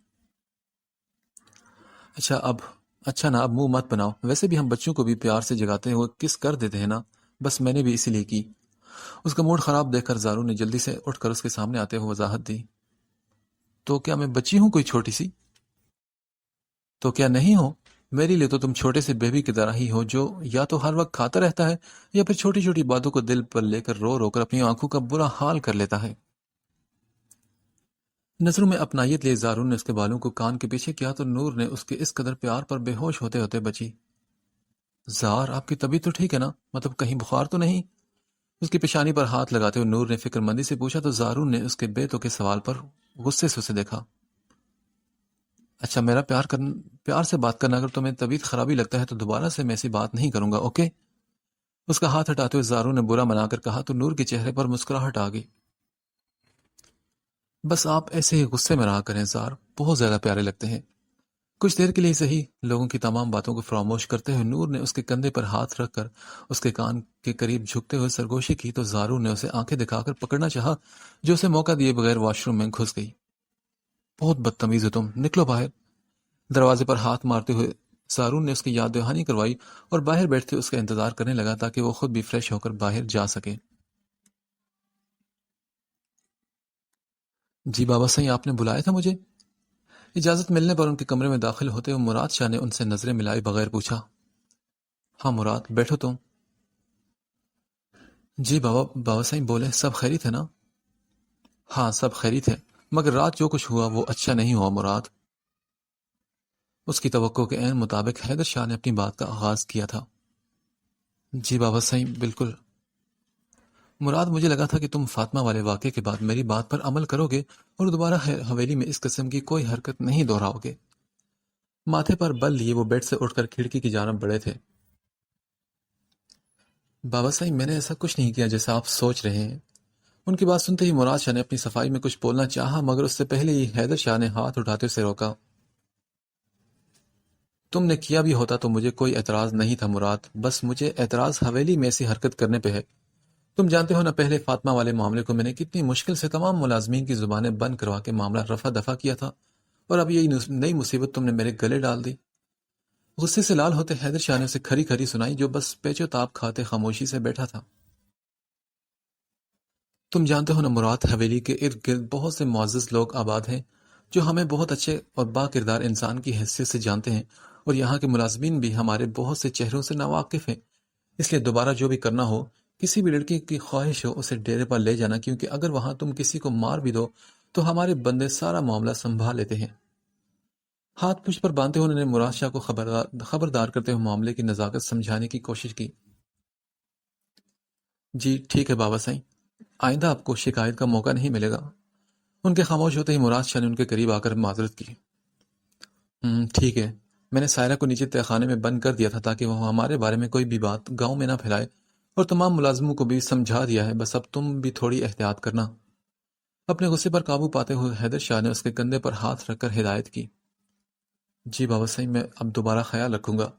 اچھا نا، اب منہ مت بناؤ، ویسے بھی ہم بچوں کو بھی پیار سے جگاتے ہوئے کس کر دیتے ہیں نا، بس میں نے بھی اسی لیے کی۔ اس کا موڈ خراب دیکھ کر زارون نے جلدی سے اٹھ کر اس کے سامنے آتے ہوئے وضاحت دی، تو کیا میں بچی ہوں کوئی چھوٹی سی؟ تو کیا نہیں ہو؟ میرے لیے تو تم چھوٹے سے بیبی کی طرح ہی ہو، جو یا تو ہر وقت کھاتا رہتا ہے یا پھر چھوٹی چھوٹی باتوں کو دل پر لے کر رو رو کر اپنی آنکھوں کا برا حال کر لیتا ہے۔ نظروں میں اپنائیت لیے زارون نے اس کے بالوں کو کان کے پیچھے کیا تو نور نے اس کے اس قدر پیار پر بے ہوش ہوتے ہوتے بچی۔ زار، آپ کی طبیعت تو ٹھیک ہے نا؟ مطلب کہیں بخار تو نہیں؟ اس کی پیشانی پر ہاتھ لگاتے ہوئے نور نے فکر مندی سے پوچھا تو زارون نے اس کے بے تو کے سوال پر غصے سے اسے دیکھا۔ اچھا، میرا پیار سے بات کرنا اگر تمہیں طبیعت خرابی لگتا ہے تو دوبارہ سے میں ایسی بات نہیں کروں گا، اوکے؟ اس کا ہاتھ ہٹاتے ہوئے زارون نے برا منا کر کہا تو نور کے چہرے پر مسکراہٹ آ گئی۔ بس آپ ایسے ہی غصے میں رہا کریں زار، بہت زیادہ پیارے لگتے ہیں۔ کچھ دیر کے لیے صحیح لوگوں کی تمام باتوں کو فراموش کرتے ہوئے نور نے اس کے کندھے پر ہاتھ رکھ کر اس کے کان کے قریب جھکتے ہوئے سرگوشی کی تو زارون نے اسے آنکھیں دکھا کر پکڑنا چاہا، جو اسے موقع دیے بغیر واش روم میں گھس گئی۔ بہت بدتمیز ہو تم، نکلو باہر۔ دروازے پر ہاتھ مارتے ہوئے زارون نے اس کی یاد دہانی کروائی اور باہر بیٹھتے اس کا انتظار کرنے لگا تاکہ وہ خود بھی فریش ہو کر باہر جا سکے۔ جی بابا صحیح، آپ نے بلایا تھا مجھے؟ اجازت ملنے پر ان کے کمرے میں داخل ہوتے ہوئے مراد شاہ نے ان سے نظریں ملائے بغیر پوچھا، ہاں مراد، بیٹھو تم۔ جی بابا صحیح بولے، سب خیریت ہے نا؟ ہاں سب خیریت ہے، مگر رات جو کچھ ہوا وہ اچھا نہیں ہوا مراد۔ اس کی توقع کے عین مطابق حیدر شاہ نے اپنی بات کا آغاز کیا تھا۔ جی بابا صحیح، بالکل۔ مراد، مجھے لگا تھا کہ تم فاطمہ والے واقعے کے بعد میری بات پر عمل کرو گے اور دوبارہ حویلی میں اس قسم کی کوئی حرکت نہیں دہراؤ گے۔ ماتھے پر بل لیے وہ بیڈ سے اٹھ کر کھڑکی کی جانب بڑھے تھے۔ بابا صاحب، میں نے ایسا کچھ نہیں کیا جیسا آپ سوچ رہے ہیں۔ ان کی بات سنتے ہی مراد شاہ نے اپنی صفائی میں کچھ بولنا چاہا، مگر اس سے پہلے ہی حیدر شاہ نے ہاتھ اٹھاتے اسے روکا۔ تم نے کیا بھی ہوتا تو مجھے کوئی اعتراض نہیں تھا مراد، بس مجھے اعتراض حویلی میں ایسی حرکت کرنے پہ ہے۔ تم جانتے ہو نا، پہلے فاطمہ والے معاملے کو میں نے کتنی مشکل سے تمام ملازمین کی زبانیں بند کروا کے معاملہ رفع دفع کیا تھا، اور اب یہی نئی مصیبت تم نے میرے گلے ڈال دی۔ غصے سے لال ہوتے حیدر شاہ نے اسے کھری کھری سنائی، جو بس پیچو تاب کھاتے خاموشی سے بیٹھا تھا۔ تم جانتے ہو نا مراد، حویلی کے ارد گرد بہت سے معزز لوگ آباد ہیں جو ہمیں بہت اچھے اور با کردار انسان کی حیثیت سے جانتے ہیں، اور یہاں کے ملازمین بھی ہمارے بہت سے چہروں سے ناواقف ہیں۔ اس لیے دوبارہ جو بھی کرنا ہو، کسی بھی لڑکی کی خواہش ہو، اسے ڈیرے پر لے جانا، کیونکہ اگر وہاں تم کسی کو مار بھی دو تو ہمارے بندے سارا معاملہ سنبھال لیتے ہیں۔ ہاتھ پشت پر باندھتے ہوئے انہوں نے مراد شاہ کو خبردار کرتے ہوئے معاملے کی نزاکت سمجھانے کی کوشش کی۔ جی ٹھیک ہے بابا صاحب، آئندہ آپ کو شکایت کا موقع نہیں ملے گا۔ ان کے خاموش ہوتے ہی مراد شاہ نے ان کے قریب آ کر معذرت کی۔ ٹھیک ہے، میں نے سائرہ کو نیچے تہہ خانے میں بند کر دیا تھا تاکہ وہ ہمارے بارے میں کوئی بھی بات گاؤں میں نہ پھیلائے، اور تمام ملازموں کو بھی سمجھا دیا ہے، بس اب تم بھی تھوڑی احتیاط کرنا۔ اپنے غصے پر قابو پاتے ہوئے حیدر شاہ نے اس کے کندھے پر ہاتھ رکھ کر ہدایت کی۔ جی بابا صحیح، میں اب دوبارہ خیال رکھوں گا۔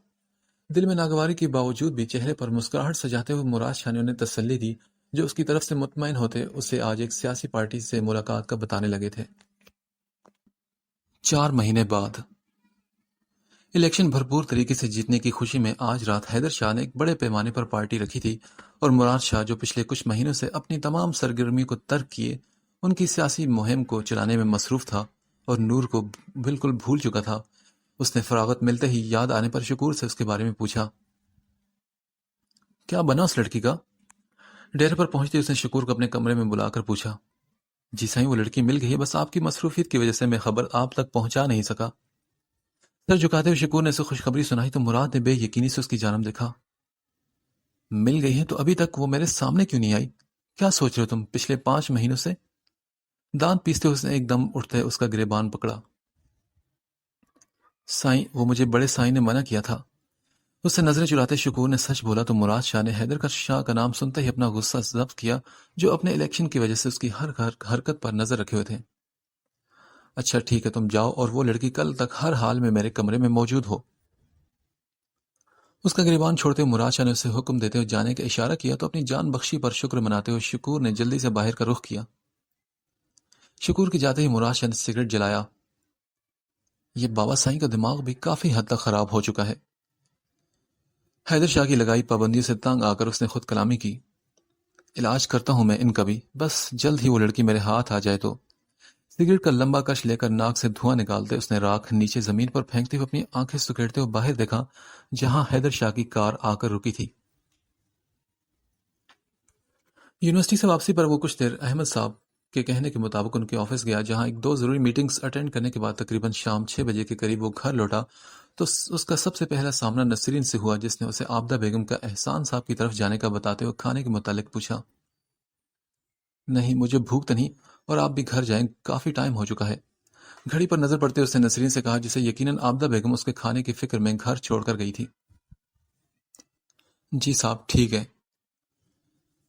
دل میں ناگواری کے باوجود بھی چہرے پر مسکراہٹ سجاتے ہوئے مراد شاہ نے انہیں تسلی دی، جو اس کی طرف سے مطمئن ہوتے اسے آج ایک سیاسی پارٹی سے ملاقات کا بتانے لگے تھے۔ 4 مہینے بعد الیکشن بھرپور طریقے سے جیتنے کی خوشی میں آج رات حیدر شاہ نے ایک بڑے پیمانے پر پارٹی رکھی تھی، اور مراد شاہ جو پچھلے کچھ مہینوں سے اپنی تمام سرگرمی کو ترک کیے ان کی سیاسی مہم کو چلانے میں مصروف تھا اور نور کو بالکل بھول چکا تھا، اس نے فراغت ملتے ہی یاد آنے پر شکور سے اس کے بارے میں پوچھا۔ کیا بنا اس لڑکی کا؟ ڈیرے پر پہنچتے اس نے شکور کو اپنے کمرے میں بلا کر پوچھا۔ جی سائیں، وہ لڑکی مل گئی ہے، بس آپ کی مصروفیت کی وجہ سے میں خبر آپ تک پہنچا نہیں سکا۔ سر جھکاتے ہوئے شکور نے اسے خوشخبری سنائی تو مراد نے بے یقینی سے اس کی جانب دیکھا۔ مل گئی ہے تو ابھی تک وہ میرے سامنے کیوں نہیں آئی؟ کیا سوچ رہے ہو تم؟ پچھلے 5 مہینوں سے؟ دانت پیستے اس نے ایک دم اٹھتے اس کا گریبان پکڑا۔ سائیں، وہ مجھے بڑے سائیں نے منع کیا تھا۔ اس سے نظریں چراتے شکور نے سچ بولا تو مراد شاہ نے حیدر شاہ کا نام سنتے ہی اپنا غصہ ضبط کیا، جو اپنے الیکشن کی وجہ سے اس کی ہر حرکت پر نظر رکھے ہوئے تھے۔ اچھا ٹھیک ہے، تم جاؤ اور وہ لڑکی کل تک ہر حال میں میرے کمرے میں موجود ہو۔ اس کا گریبان چھوڑتے ہوئے مراد شاہ نے اسے حکم دیتے ہوئے جانے کا اشارہ کیا تو اپنی جان بخشی پر شکر مناتے ہوئے شکور نے جلدی سے باہر کا رخ کیا۔ شکور کے جاتے ہی مراد شاہ نے سگریٹ جلایا۔ یہ بابا سائیں کا دماغ بھی کافی حد تک خراب ہو چکا ہے۔ حیدر شاہ کی لگائی پابندیوں سے تنگ آ کر اس نے خود کلامی کی۔ علاج کرتا ہوں میں ان کا بھی، بس جلد ہی وہ لڑکی میرے ہاتھ آ جائے تو۔ سگریٹ کا لمبا کش لے کر ناک سے دھواں نکالتے اس نے راکھ نیچے زمین پر پھینکتے ہوئے اپنی آنکھیں سکیڑتے ہوئے باہر دیکھا، جہاں حیدر شاہ کی کار آ کر رکی تھی۔ یونیورسٹی سے واپسی پر وہ کچھ دیر احمد صاحب کے کہنے کے مطابق ان کے آفس گیا، جہاں 1-2 ضروری میٹنگز اٹینڈ کرنے کے بعد تقریباً شام 6 بجے کے قریب وہ گھر لوٹا تو اس کا سب سے پہلا سامنا نسرین سے ہوا، جس نے اسے عابدہ بیگم کا احسان صاحب کی طرف جانے کا بتاتے ہوئے کھانے کے متعلق پوچھا۔ نہیں، مجھے بھوک تو نہیں، اور آپ بھی گھر جائیں، کافی ٹائم ہو چکا ہے۔ گھڑی پر نظر پڑتے اس نے نسرین سے کہا، جسے یقیناً عابدہ بیگم اس کے کھانے کی فکر میں گھر چھوڑ کر گئی تھی۔ جی صاحب ٹھیک ہے۔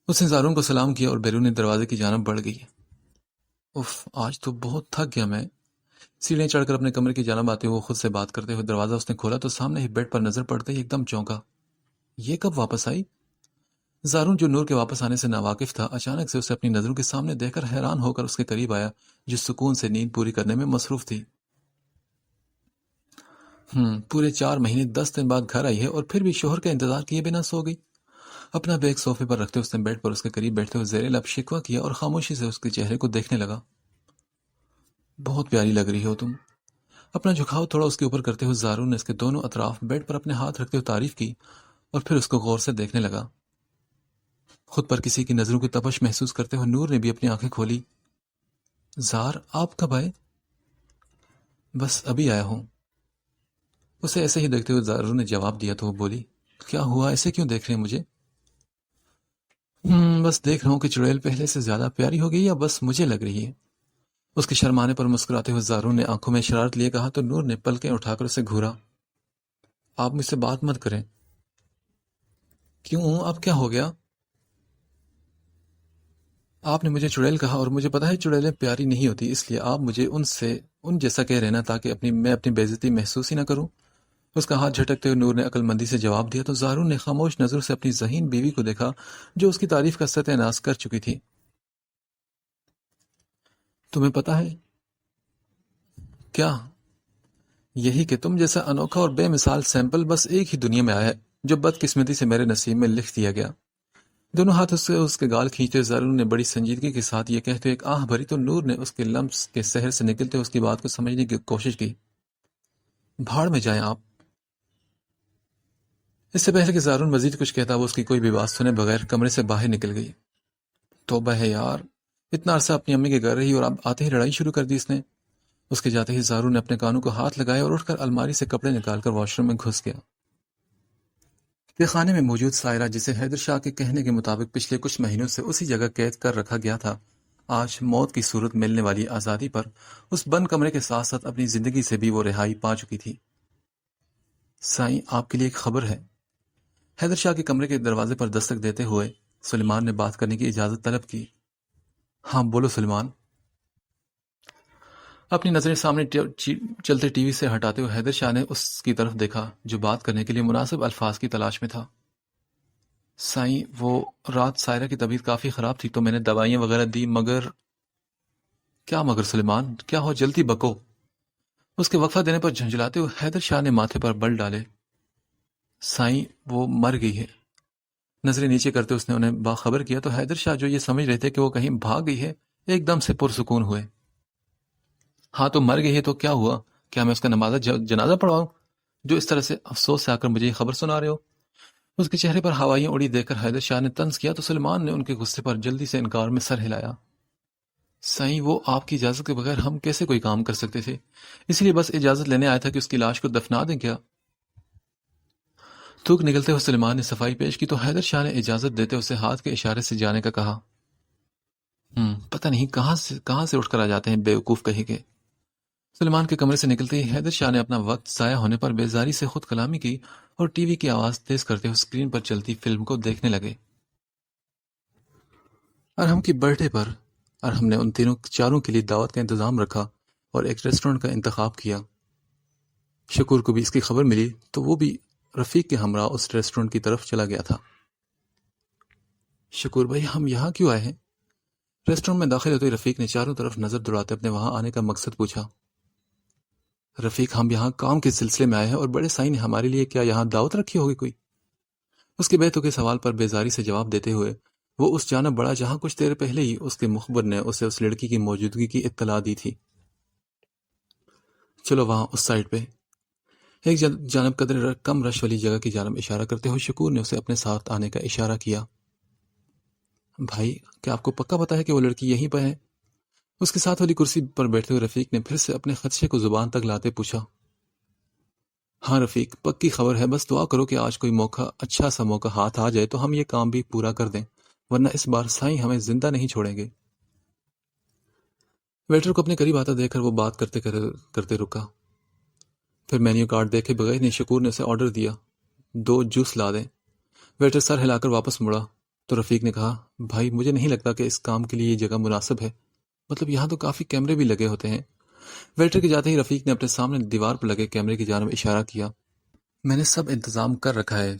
اس نے زارون کو سلام کیا اور بیرون دروازے کی جانب بڑھ گئی۔ اف، آج تو بہت تھک گیا میں۔ سیڑھیاں چڑھ کر اپنے کمرے کی جانب آتے ہوئے خود سے بات کرتے ہوئے دروازہ اس نے کھولا تو سامنے ہی بیڈ پر نظر پڑتے ہی ایک دم چونکا۔ یہ کب واپس آئی؟ زارون، جو نور کے واپس آنے سے ناواقف تھا، اچانک سے اسے اپنی نظروں کے سامنے دیکھ کر حیران ہو کر اس کے قریب آیا، جو سکون سے نیند پوری کرنے میں مصروف تھی۔ پورے 4 مہینے 10 دن بعد گھر آئی ہے اور پھر بھی شوہر کا انتظار کیے بنا سو گئی۔ اپنا بیگ صوفے پر رکھتے اس نے بیڈ پر اس کے قریب بیٹھتے ہوئے زیر لب شکوہ کیا اور خاموشی سے اس کے چہرے کو دیکھنے لگا۔ بہت پیاری لگ رہی ہو تم۔ اپنا جھکاؤ تھوڑا اس کے اوپر کرتے ہوئے زارون نے اس کے دونوں اطراف بیڈ پر اپنے ہاتھ رکھتے ہوئے تعریف کی اور پھر اس کو غور سے دیکھنے لگا۔ خود پر کسی کی نظروں کی تپش محسوس کرتے ہوئے نور نے بھی اپنی آنکھیں کھولی۔ زار، آپ کب آئے؟ بس ابھی آیا ہوں۔ اسے ایسے ہی دیکھتے ہوئے زارون نے جواب دیا تو وہ بولی، کیا ہوا، ایسے کیوں دیکھ رہے ہیں مجھے؟ بس دیکھ رہا ہوں کہ چڑیل پہلے سے زیادہ پیاری ہو گئی یا بس مجھے لگ رہی ہے؟ اس کے شرمانے پر مسکراتے ہوئے زارون نے آنکھوں میں شرارت لیے کہا تو نور نے پلکیں اٹھا کر اسے گھورا۔ آپ مجھ سے بات مت کریں۔ کیوں، اب کیا ہو گیا؟ آپ نے مجھے چڑیل کہا اور مجھے پتا ہے چڑیلیں پیاری نہیں ہوتی، اس لیے آپ مجھے ان جیسا کہہ رہے نا تاکہ میں اپنی بے عزتی محسوس ہی نہ کروں۔ اس کا ہاتھ جھٹکتے ہوئے نور نے عقل مندی سے جواب دیا تو زارون نے خاموش نظروں سے اپنی ذہین بیوی کو دیکھا، جو اس کی تعریف کا ستیہ ناز کر چکی تھی۔ تمہیں پتا ہے کیا؟ یہی کہ تم جیسا انوکھا اور بے مثال سیمپل بس ایک ہی دنیا میں آیا ہے، جو بدقسمتی سے میرے نصیب میں لکھ دیا گیا۔ دونوں ہاتھ اس کے گال کھینچتے زارون نے بڑی سنجیدگی کے ساتھ یہ کہتے ایک آہ بھری تو نور نے اس کے لمس کے سحر سے نکلتے اس کی بات کو سمجھنے کی کوشش کی۔ بھاڑ میں جائیں آپ۔ اس سے پہلے کہ زارون مزید کچھ کہتا وہ اس کی کوئی بھی بات سنے بغیر کمرے سے باہر نکل گئی۔ توبہ ہے یار، اتنا عرصہ اپنی امی کے گھر رہی اور اب آتے ہی لڑائی شروع کر دی اس نے۔ اس کے جاتے ہی زارون نے اپنے کانوں کو ہاتھ لگایا اور اٹھ کر الماری سے کپڑے نکال کر واش روم میں گھس گیا۔ کہ خانے میں موجود سائرہ، جسے حیدر شاہ کے کہنے کے مطابق پچھلے کچھ مہینوں سے اسی جگہ قید کر رکھا گیا تھا، آج موت کی صورت ملنے والی آزادی پر اس بند کمرے کے ساتھ ساتھ اپنی زندگی سے بھی وہ رہائی پا چکی تھی۔ سائیں، آپ کے لیے ایک خبر ہے۔ حیدر شاہ کے کمرے کے دروازے پر دستک دیتے ہوئے سلیمان نے بات کرنے کی اجازت طلب کی۔ ہاں بولو سلیمان۔ اپنی نظریں سامنے چلتے ٹی وی سے ہٹاتے ہوئے حیدر شاہ نے اس کی طرف دیکھا جو بات کرنے کے لیے مناسب الفاظ کی تلاش میں تھا۔ سائیں، وہ رات سائرہ کی طبیعت کافی خراب تھی تو میں نے دوائیاں وغیرہ دی، مگر… کیا مگر سلیمان؟ کیا ہو، جلدی بکو۔ اس کے وقفہ دینے پر جھنجھلاتے ہوئے حیدر شاہ نے ماتھے پر بل ڈالے۔ سائیں، وہ مر گئی ہے۔ نظریں نیچے کرتے اس نے انہیں باخبر کیا تو حیدر شاہ، جو یہ سمجھ رہے تھے کہ وہ کہیں بھاگ گئی ہے، ایک دم سے پرسکون ہوئے۔ ہاں تو مر گئی ہے تو کیا ہوا؟ کیا میں اس کا جنازہ پڑھواؤں جو اس طرح سے افسوس سے آ کر مجھے یہ خبر سنا رہے ہو؟ اس کے چہرے پر ہوائیاں اڑی دیکھ کر حیدر شاہ نے طنز کیا تو سلمان نے ان کے غصے پر جلدی سے انکار میں سر ہلایا۔ سائیں، وہ آپ کی اجازت کے بغیر ہم کیسے کوئی کام کر سکتے تھے، اس لیے بس اجازت لینے آیا تھا کہ اس کی لاش کو دفنا دیں کیا؟ تھوک نکلتے ہوئے سلیمان نے صفائی پیش کی تو حیدر شاہ نے اجازت دیتے اسے ہاتھ کے اشارے سے جانے کا کہا۔ پتہ نہیں کہاں سے اٹھ کر آ جاتے ہیں بیوقوف کہیں کے۔ سلیمان کے کمرے سے نکلتے ہی حیدر شاہ نے اپنا وقت ضائع ہونے پر بیزاری سے خود کلامی کی اور ٹی وی کی آواز تیز کرتے ہوئے اسکرین پر چلتی فلم کو دیکھنے لگے۔ ارحم کی برتھ ڈے پر ارحم نے ان چاروں کے لیے دعوت کا انتظام رکھا اور ایک ریسٹورنٹ کا انتخاب کیا۔ شکور کو بھی اس کی خبر ملی تو وہ بھی رفیق کے ہمراہ اس ریسٹورنٹ کی طرف چلا گیا تھا۔ شکور بھائی، ہم یہاں کیوں آئے ہیں؟ ریسٹورنٹ میں داخل ہوتے رفیق نے چاروں طرف نظر دوڑاتے اپنے وہاں آنے کا مقصد پوچھا۔ رفیق، ہم یہاں کام کے سلسلے میں آئے ہیں اور بڑے سائیں نے ہمارے لیے کیا یہاں دعوت رکھی ہوگی کوئی؟ اس کے بیتو کے سوال پر بیزاری سے جواب دیتے ہوئے وہ اس جانب بڑھا جہاں کچھ دیر پہلے ہی اس کے مخبر نے اسے اس لڑکی کی موجودگی کی اطلاع دی تھی۔ چلو وہاں اس سائڈ پہ۔ ایک جانب قدر کم رش والی جگہ کی جانب اشارہ کرتے ہوئے شکور نے اسے اپنے ساتھ آنے کا اشارہ کیا۔ بھائی، کیا آپ کو پکا پتا ہے کہ وہ لڑکی یہیں پہ ہے؟ اس کے ساتھ والی کرسی پر بیٹھتے ہوئے رفیق نے پھر سے اپنے خدشے کو زبان تک لاتے پوچھا۔ ہاں رفیق، پکی خبر ہے، بس دعا کرو کہ آج کوئی اچھا سا موقع ہاتھ آ جائے تو ہم یہ کام بھی پورا کر دیں، ورنہ اس بار سائیں ہمیں زندہ نہیں چھوڑیں گے۔ ویٹر کو اپنے قریب آتا دیکھ کر وہ بات کرتے رکا۔ پھر مینیو کارڈ دیکھے بغیر نے شکور نے اسے آرڈر دیا، 2 جوس لا دیں۔ ویٹر سر ہلا کر واپس مڑا تو رفیق نے کہا، بھائی مجھے نہیں لگتا کہ اس کام کے لیے یہ جگہ مناسب ہے، مطلب یہاں تو کافی کیمرے بھی لگے ہوتے ہیں۔ ویٹر کے جاتے ہی رفیق نے اپنے سامنے دیوار پر لگے کیمرے کی جانب اشارہ کیا۔ میں نے سب انتظام کر رکھا ہے،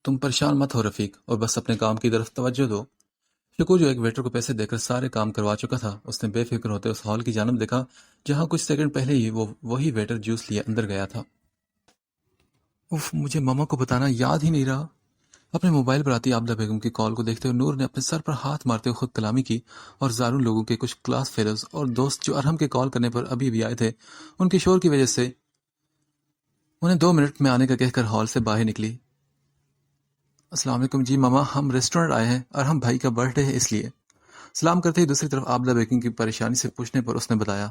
تم پریشان مت ہو رفیق، اور بس اپنے کام کی طرف توجہ دو۔ شکور، جو ایک ویٹر کو پیسے دے کر سارے کام کروا چکا تھا، اس نے بے فکر ہوتے اس ہال کی جانب دیکھا جہاں کچھ سیکنڈ پہلے ہی وہی ویٹر جوس لیے اندر گیا تھا۔ مجھے ماما کو بتانا یاد ہی نہیں رہا۔ اپنے موبائل پر آتی عابدہ بیگم کی کال کو دیکھتے ہوئے نور نے اپنے سر پر ہاتھ مارتے ہوئے خود کلامی کی اور زارون لوگوں کے کچھ کلاس فیلوز اور دوست جو ارحم کے کال کرنے پر ابھی آئے تھے، ان کے شور کی وجہ سے انہیں 2 منٹ میں آنے کا کہہ کر ہال سے باہر نکلی۔ السلام علیکم جی ماما، ہم ریسٹورنٹ آئے ہیں، ارحم بھائی کا برتھ ڈے ہے اس لیے۔ سلام کرتے ہی دوسری طرف عابدہ بیگم کی پریشانی سے پوچھنے پر اس نے بتایا،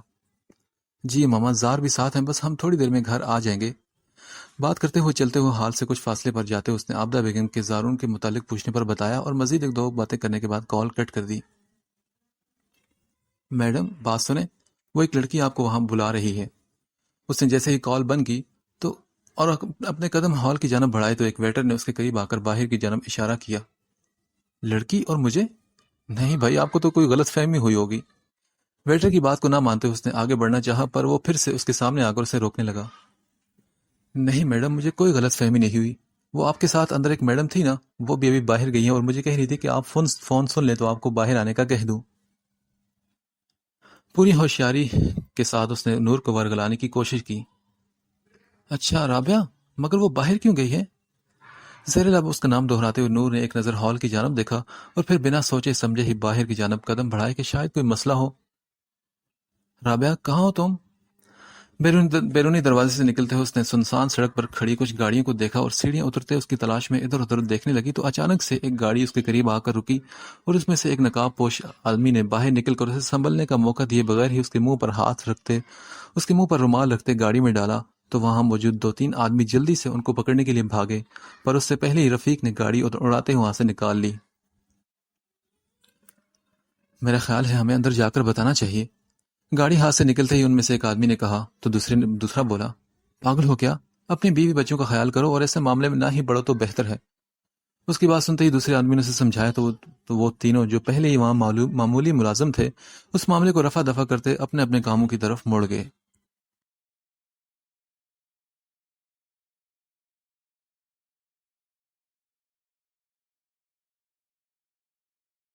جی ماما زار بھی ساتھ ہیں، بس ہم تھوڑی دیر میں گھر آ جائیں گے۔ بات کرتے ہوئے چلتے ہوئے ہال سے کچھ فاصلے پر جاتے اس نے عابدہ بیگم کے زارون کے متعلق پوچھنے پر بتایا اور مزید 1-2 باتیں کرنے کے بعد کال کٹ کر دی۔ میڈم بات سنیں، وہ ایک لڑکی آپ کو وہاں بلا رہی ہے۔ اس نے جیسے ہی کال بند کی تو اور اپنے قدم ہال کی جانب بڑھائے تو ایک ویٹر نے اس کے قریب آ کر باہر کی جانب اشارہ کیا۔ لڑکی اور مجھے؟ نہیں بھائی، آپ کو تو کوئی غلط فہمی ہوئی ہوگی۔ ویٹر کی بات کو نہ مانتے اس نے آگے بڑھنا چاہا پر وہ پھر سے اس کے سامنے آ کر اسے روکنے لگا۔ نہیں میڈم، مجھے کوئی غلط فہمی نہیں ہوئی، وہ آپ کے ساتھ اندر ایک میڈم تھی نا، وہ بھی ابھی باہر گئی ہیں اور مجھے کہہ رہی تھی کہ آپ فون سن لیں تو آپ کو باہر آنے کا کہہ دوں۔ پوری ہوشیاری کے ساتھ اس نے نور کو ورگلانے کی کوشش کی۔ اچھا رابعہ، مگر وہ باہر کیوں گئی ہے؟ زیر لب اس کا نام دہراتے ہوئے نور نے ایک نظر ہال کی جانب دیکھا اور پھر بنا سوچے سمجھے ہی باہر کی جانب قدم بڑھائے کہ شاید کوئی مسئلہ ہو۔ رابعہ کہاں ہو تم؟ بیرونی دروازے سے نکلتے ہوئے اس نے سنسان سڑک پر کھڑی کچھ گاڑیوں کو دیکھا اور سیڑھیاں اترتے اس کی تلاش میں ادھر ادھر دیکھنے لگی تو اچانک سے ایک گاڑی اس کے قریب آ کر رکی اور اس میں سے ایک نقاب پوش آدمی نے باہر نکل کر اسے سنبھلنے کا موقع دیے بغیر ہی اس کے منہ پر رومال رکھتے گاڑی میں ڈالا تو وہاں موجود 2-3 آدمی جلدی سے ان کو پکڑنے کے لیے بھاگے، پر اس سے پہلے ہی رفیق نے گاڑی اڑاتے ہوئے وہاں سے نکال لی۔ میرا خیال ہے ہمیں اندر جا کر بتانا چاہیے، گاڑی ہاتھ سے نکلتے ہی ان میں سے ایک آدمی نے کہا، تو دوسرا بولا، پاگل ہو کیا؟ اپنی بیوی بچوں کا خیال کرو اور ایسے معاملے میں نہ ہی بڑھو تو بہتر ہے۔ اس کی بات سنتے ہی دوسرے آدمی نے اسے سمجھایا تو وہ تینوں جو پہلے ہی وہاں معمولی ملازم تھے اس معاملے کو رفع دفع کرتے اپنے اپنے کاموں کی طرف مڑ گئے۔